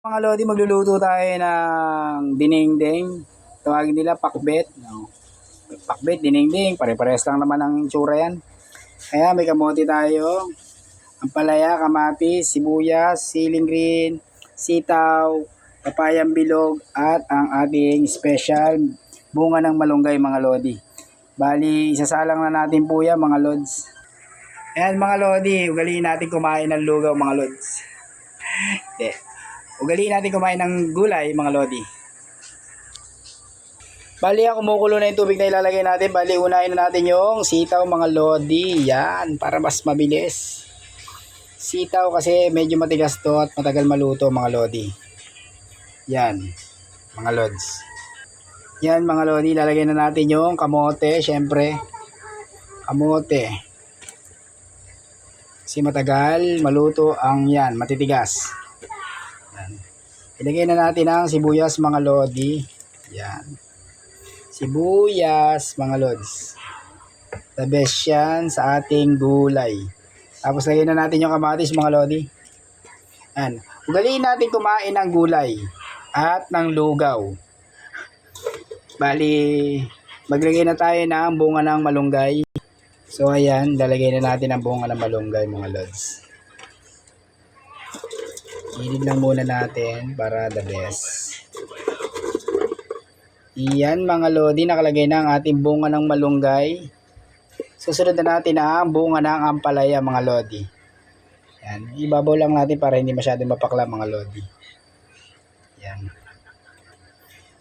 Mga lodi, magluluto tayo ng dinengdeng. Tawagin nila pakbet. No? Pakbet, dinengdeng, pare-pares lang naman ang itsura yan. Kaya may kamote tayo, ampalaya, kamatis, sibuyas, siling green, sitaw, papayang bilog, at ang ating special bunga ng malunggay mga lodi. Bali, isasalang na natin po yan mga lods. Ayan mga lodi, ugaliin natin kumain ng lugaw mga lods. Ugaliin natin kumain ng gulay mga lodi. Bali, kumukulo na yung tubig na ilalagay natin. Bali, unahin na natin yung sitaw mga lodi. Yan, para mas mabilis. Sitaw kasi medyo matigas to at matagal maluto mga lodi. Yan, mga lods. Yan mga lodi, ilalagay na natin yung kamote, syempre. Kamote. Kasi matagal maluto ang yan, matitigas. Ilagay na natin ang sibuyas mga lodi. Yan. Sibuyas mga lods. The best yan sa ating gulay. Tapos lagyan na natin yung kamatis mga lodi. Yan. Ugaliin natin kumain ng gulay at ng lugaw. Bali, maglagay na tayo ng bunga ng malunggay. So ayan, lalagay na natin ang bunga ng malunggay mga lods. Init lang muna natin para the best. Iyan mga lodi, nakalagay na ang ating bunga ng malunggay. Susunod na natin ang bunga ng ampalaya mga lodi. Yan, ibabaw lang natin para hindi masyadong mapakla mga lodi. Yan.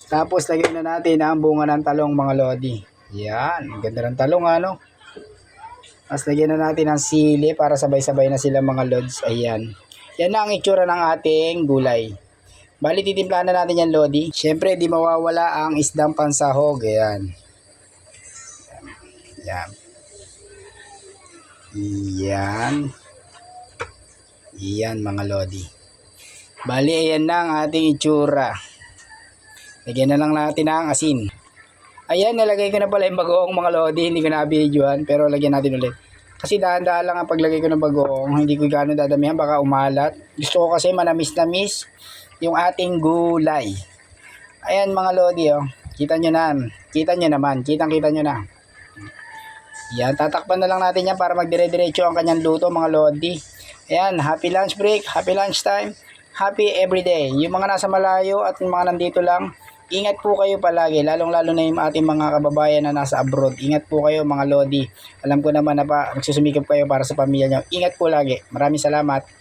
Tapos lagyan na natin ang bunga ng talong mga lodi. Yan, ganda ng talong ano. Tapos lagyan na natin ang sili para sabay-sabay na sila mga lods. Ayan. Yan na ang itsura ng ating gulay. Bali, titimplahan na natin yan, lodi. Siyempre, di mawawala ang isdang pansahog. Ayan. Yan. Yan. Yan, mga lodi. Bali, ayan na ang ating itsura. Lagyan na lang natin ang asin. Ayan, nalagay ko na pala yung bagoong mga lodi. Hindi ko na videoan, pero lagyan natin ulit. Kasi dahan-dahan lang ang paglagay ko ng bagoong. Hindi ko gano'n dadamihan, baka umalat. Gusto ko kasi manamis-namis yung ating gulay. Ayan mga lodi, oh. Kita nyo na. Kita nyo naman. Kitang-kita nyo na. Yan, tatakpan na lang natin yan para magdire-diretso ang kanyang luto mga lodi. Ayan, happy lunch break, happy lunch time, happy everyday. Yung mga nasa malayo at yung mga nandito lang, ingat po kayo palagi, lalong-lalo na yung ating mga kababayan na nasa abroad. Ingat po kayo mga lodi. Alam ko naman na pa, nagsusumikap kayo para sa pamilya nyo. Ingat po lagi. Maraming salamat.